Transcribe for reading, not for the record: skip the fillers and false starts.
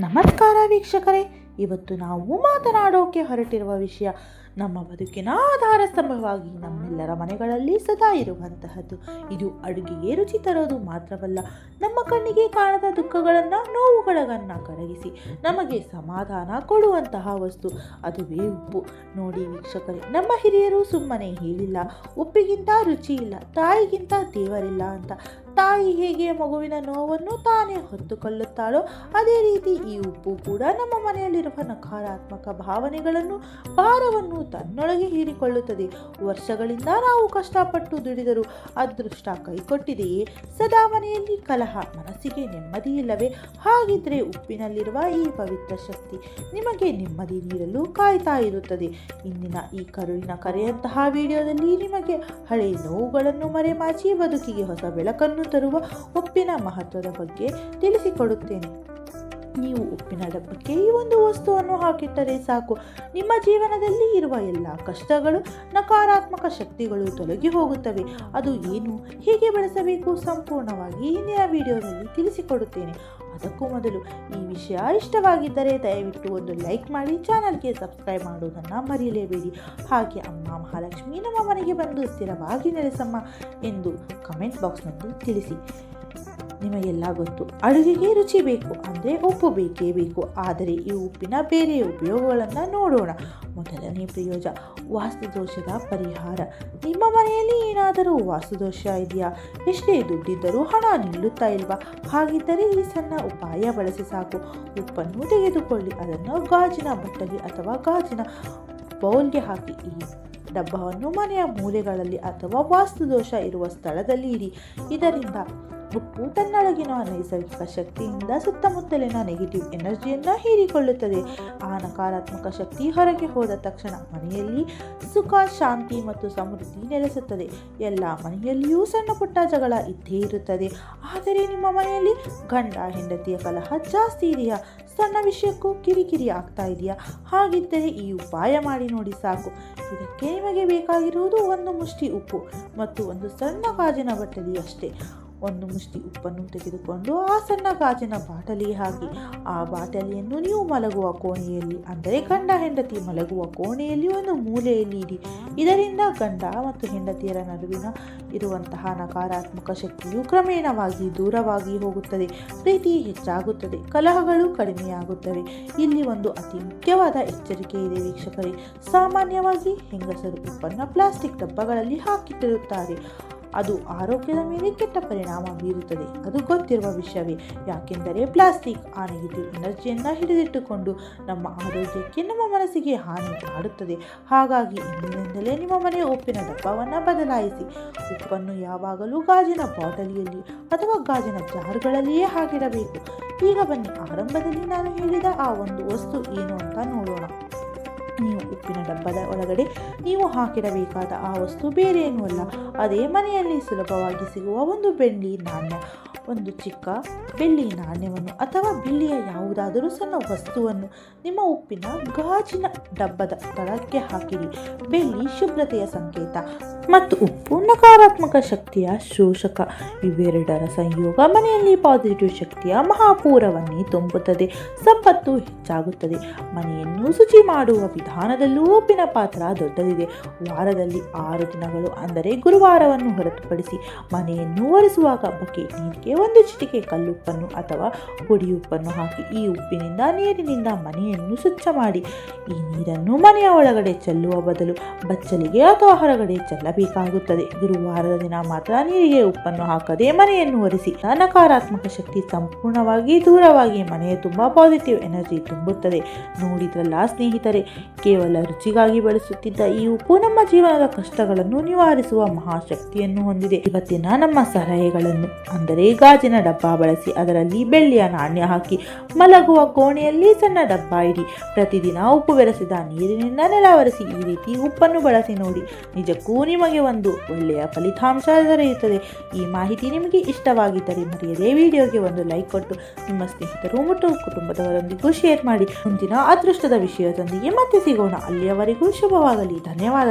ನಮಸ್ಕಾರ ವೀಕ್ಷಕರೇ, ಇವತ್ತು ನಾವು ಮಾತನಾಡೋಕೆ ಹೊರಟಿರುವ ವಿಷಯ ನಮ್ಮ ಬದುಕಿನ ಆಧಾರ ಸ್ತಂಭವಾಗಿ ನಮ್ಮೆಲ್ಲರ ಮನೆಗಳಲ್ಲಿ ಸದಾ ಇರುವಂತಹದ್ದು. ಇದು ಅಡುಗೆಗೆ ರುಚಿ ತರೋದು ಮಾತ್ರವಲ್ಲ, ನಮ್ಮ ಕಣ್ಣಿಗೆ ಕಾಣದ ದುಃಖಗಳನ್ನು ನೋವುಗಳನ್ನು ಕರಗಿಸಿ ನಮಗೆ ಸಮಾಧಾನ ಕೊಡುವಂತಹ ವಸ್ತು, ಅದುವೇ ಉಪ್ಪು. ನೋಡಿ ವೀಕ್ಷಕರೇ, ನಮ್ಮ ಹಿರಿಯರು ಸುಮ್ಮನೆ ಹೇಳಿಲ್ಲ, ಉಪ್ಪಿಗಿಂತ ರುಚಿ ಇಲ್ಲ, ತಾಯಿಗಿಂತ ದೇವರಿಲ್ಲ ಅಂತ. ತಾಯಿ ಹೇಗೆ ಮಗುವಿನ ನೋವನ್ನು ತಾನೇ ಹೊತ್ತುಕೊಳ್ಳುತ್ತಾಳೋ ಅದೇ ರೀತಿ ಈ ಉಪ್ಪು ಕೂಡ ನಮ್ಮ ಮನೆಯಲ್ಲಿರುವ ನಕಾರಾತ್ಮಕ ಭಾವನೆಗಳನ್ನು, ಭಾರವನ್ನು ತನ್ನೊಳಗೆ ಹೀರಿಕೊಳ್ಳುತ್ತದೆ. ವರ್ಷಗಳಿಂದ ನಾವು ಕಷ್ಟಪಟ್ಟು ದುಡಿದರೂ ಅದೃಷ್ಟ ಕೈಕೊಟ್ಟಿದೆಯೇ? ಸದಾ ಮನೆಯಲ್ಲಿ ಕಲಹ, ಮನಸ್ಸಿಗೆ ನೆಮ್ಮದಿ ಇಲ್ಲವೇ? ಹಾಗಿದ್ರೆ ಉಪ್ಪಿನಲ್ಲಿರುವ ಈ ಪವಿತ್ರ ಶಕ್ತಿ ನಿಮಗೆ ನೆಮ್ಮದಿ ನೀಡಲು ಕಾಯ್ತಾ ಇರುತ್ತದೆ. ಇಂದಿನ ಈ ಕರುಳಿನ ಕರೆಯಂತಹ ವಿಡಿಯೋದಲ್ಲಿ ನಿಮಗೆ ಹಳೆಯ ನೋವುಗಳನ್ನು ಮರೆಮಾಚಿ ಬದುಕಿಗೆ ಹೊಸ ಬೆಳಕನ್ನು ತರುವ ಉಪ್ಪಿನ ಮಹತ್ವದ ಬಗ್ಗೆ ತಿಳಿಸಿಕೊಡುತ್ತೇನೆ. ನೀವು ಉಪ್ಪಿನ ಡಬ್ಬಕ್ಕೆ ಈ ಒಂದು ವಸ್ತುವನ್ನು ಹಾಕಿಟ್ಟರೆ ಸಾಕು, ನಿಮ್ಮ ಜೀವನದಲ್ಲಿ ಇರುವ ಎಲ್ಲ ಕಷ್ಟಗಳು, ನಕಾರಾತ್ಮಕ ಶಕ್ತಿಗಳು ತೊಲಗಿ ಹೋಗುತ್ತವೆ. ಅದು ಏನು, ಹೇಗೆ ಬಳಸಬೇಕು ಸಂಪೂರ್ಣವಾಗಿ ಇಂದಿನ ವಿಡಿಯೋದಲ್ಲಿ ತಿಳಿಸಿಕೊಡುತ್ತೇನೆ. ಅದಕ್ಕೂ ಮೊದಲು ಈ ವಿಷಯ ಇಷ್ಟವಾಗಿದ್ದರೆ ದಯವಿಟ್ಟು ಒಂದು ಲೈಕ್ ಮಾಡಿ, ಚಾನಲ್ಗೆ ಸಬ್ಸ್ಕ್ರೈಬ್ ಮಾಡುವುದನ್ನು ಮರೆಯಲೇಬೇಡಿ. ಹಾಗೆ ಅಮ್ಮ ಮಹಾಲಕ್ಷ್ಮಿ ನಮ್ಮ ಮನೆಗೆ ಬಂದು ಸ್ಥಿರವಾಗಿ ನೆಲೆಸಮ್ಮ ಎಂದು ಕಮೆಂಟ್ ಬಾಕ್ಸ್ನಲ್ಲಿ ತಿಳಿಸಿ. ನಿಮಗೆಲ್ಲ ಗೊತ್ತು, ಅಡುಗೆಗೆ ರುಚಿ ಬೇಕು ಅಂದರೆ ಉಪ್ಪು ಬೇಕೇ ಬೇಕು. ಆದರೆ ಈ ಉಪ್ಪಿನ ಬೇರೆ ಉಪಯೋಗಗಳನ್ನು ನೋಡೋಣ. ಮೊದಲನೇ ಪ್ರಯೋಜನ, ವಾಸ್ತುದೋಷದ ಪರಿಹಾರ. ನಿಮ್ಮ ಮನೆಯಲ್ಲಿ ಏನಾದರೂ ವಾಸ್ತುದೋಷ ಇದೆಯಾ? ಎಷ್ಟೇ ದುಡ್ಡಿದ್ದರೂ ಹಣ ನಿಲ್ಲುತ್ತಾ ಇಲ್ವಾ? ಹಾಗಿದ್ದರೆ ಈ ಸಣ್ಣ ಉಪಾಯ ಬಳಸಿ ಸಾಕು. ಉಪ್ಪನ್ನು ತೆಗೆದುಕೊಳ್ಳಿ, ಅದನ್ನು ಗಾಜಿನ ಬಟ್ಟಲಿ ಅಥವಾ ಗಾಜಿನ ಬೌಲ್ಗೆ ಹಾಕಿ. ಈ ಡಬ್ಬವನ್ನು ಮನೆಯ ಮೂಲೆಗಳಲ್ಲಿ ಅಥವಾ ವಾಸ್ತುದೋಷ ಇರುವ ಸ್ಥಳದಲ್ಲಿ ಇಡಿ. ಇದರಿಂದ ಉಪ್ಪು ತನ್ನೊಳಗಿನ ನೈಸರ್ಗಿಕ ಶಕ್ತಿಯಿಂದ ಸುತ್ತಮುತ್ತಲಿನ ನೆಗೆಟಿವ್ ಎನರ್ಜಿಯನ್ನು ಹೀರಿಕೊಳ್ಳುತ್ತದೆ. ಆ ನಕಾರಾತ್ಮಕ ಶಕ್ತಿ ಹೊರಗೆ ಹೋದ ತಕ್ಷಣ ಮನೆಯಲ್ಲಿ ಸುಖ, ಶಾಂತಿ ಮತ್ತು ಸಮೃದ್ಧಿ ನೆಲೆಸುತ್ತದೆ. ಎಲ್ಲ ಮನೆಯಲ್ಲಿಯೂ ಸಣ್ಣ ಪುಟ್ಟ ಜಗಳ ಇದ್ದೇ ಇರುತ್ತದೆ. ಆದರೆ ನಿಮ್ಮ ಮನೆಯಲ್ಲಿ ಗಂಡ ಹೆಂಡತಿಯ ಕಲಹ ಜಾಸ್ತಿ ಇದೆಯಾ? ಸಣ್ಣ ವಿಷಯಕ್ಕೂ ಕಿರಿಕಿರಿ ಆಗ್ತಾ ಇದೆಯಾ? ಹಾಗಿದ್ದರೆ ಈ ಉಪಾಯ ಮಾಡಿ ನೋಡಿ ಸಾಕು. ಇದಕ್ಕೆ ನಿಮಗೆ ಬೇಕಾಗಿರುವುದು ಒಂದು ಮುಷ್ಟಿ ಉಪ್ಪು ಮತ್ತು ಒಂದು ಸಣ್ಣ ಗಾಜಿನ ಬಟ್ಟಲಿ ಅಷ್ಟೇ. ಒಂದು ಮುಷ್ಟಿ ಉಪ್ಪನ್ನು ತೆಗೆದುಕೊಂಡು ಆ ಸಣ್ಣ ಗಾಜಿನ ಬಾಟಲಿಗೆ ಹಾಕಿ. ಆ ಬಾಟಲಿಯನ್ನು ನೀವು ಮಲಗುವ ಕೋಣೆಯಲ್ಲಿ, ಅಂದರೆ ಗಂಡ ಹೆಂಡತಿ ಮಲಗುವ ಕೋಣೆಯಲ್ಲಿ ಒಂದು ಮೂಲೆಯಲ್ಲಿ ಇಡಿ. ಇದರಿಂದ ಗಂಡ ಮತ್ತು ಹೆಂಡತಿಯರ ನಡುವಿನ ಇರುವಂತಹ ನಕಾರಾತ್ಮಕ ಶಕ್ತಿಯು ಕ್ರಮೇಣವಾಗಿ ದೂರವಾಗಿ ಹೋಗುತ್ತದೆ, ಪ್ರೀತಿ ಹೆಚ್ಚಾಗುತ್ತದೆ, ಕಲಹಗಳು ಕಡಿಮೆಯಾಗುತ್ತವೆ. ಇಲ್ಲಿ ಒಂದು ಅತಿ ಮುಖ್ಯವಾದ ಎಚ್ಚರಿಕೆ ಇದೆ ವೀಕ್ಷಕರೇ. ಸಾಮಾನ್ಯವಾಗಿ ಹೆಂಗಸರು ಉಪ್ಪನ್ನು ಪ್ಲಾಸ್ಟಿಕ್ ಡಬ್ಬಗಳಲ್ಲಿ ಹಾಕಿಟ್ಟಿರುತ್ತಾರೆ. ಅದು ಆರೋಗ್ಯದ ಮೇಲೆ ಕೆಟ್ಟ ಪರಿಣಾಮ ಬೀರುತ್ತದೆ. ಅದು ಗೊತ್ತಿರುವ ವಿಷಯವೇ. ಯಾಕೆಂದರೆ ಪ್ಲಾಸ್ಟಿಕ್ ಆ ನೆಗೆಟಿವ್ ಎನರ್ಜಿಯನ್ನು ಹಿಡಿದಿಟ್ಟುಕೊಂಡು ನಮ್ಮ ಆರೋಗ್ಯಕ್ಕೆ, ನಮ್ಮ ಮನಸ್ಸಿಗೆ ಹಾನಿ ಮಾಡುತ್ತದೆ. ಹಾಗಾಗಿ ಇಂದಿನಿಂದಲೇ ನಿಮ್ಮ ಮನೆಯ ಉಪ್ಪಿನ ಡಬ್ಬವನ್ನು ಬದಲಾಯಿಸಿ. ಉಪ್ಪನ್ನು ಯಾವಾಗಲೂ ಗಾಜಿನ ಬಾಟಲಿಯಲ್ಲಿ ಅಥವಾ ಗಾಜಿನ ಜಾರ್ಗಳಲ್ಲಿಯೇ ಹಾಕಿಡಬೇಕು. ಈಗ ಬನ್ನಿ, ಆರಂಭದಲ್ಲಿ ನಾನು ಹೇಳಿದ ಆ ಒಂದು ವಸ್ತು ಏನು ಅಂತ ನೋಡೋಣ. ನೀವು ಉಪ್ಪಿನ ಡಬ್ಬದ ಒಳಗಡೆ ನೀವು ಹಾಕಿಡಬೇಕಾದ ಆ ವಸ್ತು ಬೇರೆ ಏನೂ ಅಲ್ಲ, ಅದೇ ಮನೆಯಲ್ಲಿ ಸುಲಭವಾಗಿ ಸಿಗುವ ಒಂದು ಬೆಳ್ಳಿ ನಾಣ್ಯ. ಒಂದು ಚಿಕ್ಕ ಬೆಳ್ಳಿ ನಾಣ್ಯವನ್ನು ಅಥವಾ ಬೆಳ್ಳಿಯ ಯಾವುದಾದರೂ ಸಣ್ಣ ವಸ್ತುವನ್ನು ನಿಮ್ಮ ಉಪ್ಪಿನ ಗಾಜಿನ ಡಬ್ಬದ ತಳಕ್ಕೆ ಹಾಕಿರಿ. ಬೆಳ್ಳಿ ಶುಭ್ರತೆಯ ಸಂಕೇತ ಮತ್ತು ಉಪ್ಪು ನಕಾರಾತ್ಮಕ ಶಕ್ತಿಯ ಶೋಷಕ. ಇವೆರಡರ ಸಂಯೋಗ ಮನೆಯಲ್ಲಿ ಪಾಸಿಟಿವ್ ಶಕ್ತಿಯ ಮಹಾಪೂರವನ್ನೇ ತುಂಬುತ್ತದೆ. ಸಂಪತ್ತು ಹೆಚ್ಚಾಗುತ್ತದೆ. ಮನೆಯನ್ನು ಶುಚಿ ಮಾಡುವ ವಿಧಾನದಲ್ಲೂ ಉಪ್ಪಿನ ಪಾತ್ರ ದೊಡ್ಡದಿದೆ. ವಾರದಲ್ಲಿ 6 ದಿನಗಳು ಅಂದರೆ ಗುರುವಾರವನ್ನು ಹೊರತುಪಡಿಸಿ ಮನೆಯನ್ನು ಒರೆಸುವಾಗ ಬಕೆಟ್ ನೀರಿಗೆ ಒಂದು ಚಿಟಿಕೆ ಕಲ್ಲುಪ್ಪನ್ನು ಅಥವಾ ಪುಡಿ ಉಪ್ಪನ್ನು ಹಾಕಿ. ಈ ಉಪ್ಪಿನಿಂದ, ನೀರಿನಿಂದ ಮನೆಯನ್ನು ಸ್ವಚ್ಛ ಮಾಡಿ. ಈ ನೀರನ್ನು ಮನೆಯ ಒಳಗಡೆ ಚೆಲ್ಲುವ ಬದಲು ಬಚ್ಚಲಿಗೆ ಅಥವಾ ಹೊರಗಡೆ ಚೆಲ್ಲಬೇಕಾಗುತ್ತದೆ. ಗುರುವಾರದ ದಿನ ಮಾತ್ರ ನೀರಿಗೆ ಉಪ್ಪನ್ನು ಹಾಕದೆ ಮನೆಯನ್ನು ಒರೆಸಿ. ನಕಾರಾತ್ಮಕ ಶಕ್ತಿ ಸಂಪೂರ್ಣವಾಗಿ ದೂರವಾಗಿ ಮನೆಯ ತುಂಬ ಪಾಸಿಟಿವ್ ಎನರ್ಜಿ ತುಂಬುತ್ತದೆ. ನೋಡಿದ್ರಲ್ಲ ಸ್ನೇಹಿತರೆ, ಕೇವಲ ರುಚಿಗಾಗಿ ಬಳಸುತ್ತಿದ್ದ ಈ ಉಪ್ಪು ನಮ್ಮ ಜೀವನದ ಕಷ್ಟಗಳನ್ನು ನಿವಾರಿಸುವ ಮಹಾಶಕ್ತಿಯನ್ನು ಹೊಂದಿದೆ. ಇವತ್ತಿನ ನಮ್ಮ ಸಲಹೆಗಳನ್ನು ಅಂದರೆ ಗಾಜಿನ ಡಬ್ಬ ಬಳಸಿ, ಅದರಲ್ಲಿ ಬೆಳ್ಳಿಯ ನಾಣ್ಯ ಹಾಕಿ, ಮಲಗುವ ಕೋಣೆಯಲ್ಲಿ ಸಣ್ಣ ಡಬ್ಬ ಇಡಿ. ಪ್ರತಿದಿನ ಉಪ್ಪು ಬೆರೆಸಿದ ನೀರಿನಿಂದ ನೆಲ ಒರೆಸಿ. ಈ ರೀತಿ ಉಪ್ಪನ್ನು ಬಳಸಿ ನೋಡಿ, ನಿಜಕ್ಕೂ ನಿಮಗೆ ಒಂದು ಒಳ್ಳೆಯ ಫಲಿತಾಂಶ ದೊರೆಯುತ್ತದೆ. ಈ ಮಾಹಿತಿ ನಿಮಗೆ ಇಷ್ಟವಾಗಿದ್ದರೆ ಮರೆಯದೇ ವಿಡಿಯೋಗೆ ಒಂದು ಲೈಕ್ ಕೊಟ್ಟು ನಿಮ್ಮ ಸ್ನೇಹಿತರು ಮತ್ತು ಕುಟುಂಬದವರೊಂದಿಗೂ ಶೇರ್ ಮಾಡಿ. ಮುಂದಿನ ಅದೃಷ್ಟದ ವಿಷಯದೊಂದಿಗೆ ಮತ್ತೆ ಸಿಗೋಣ. ಅಲ್ಲಿಯವರೆಗೂ ಶುಭವಾಗಲಿ. ಧನ್ಯವಾದ.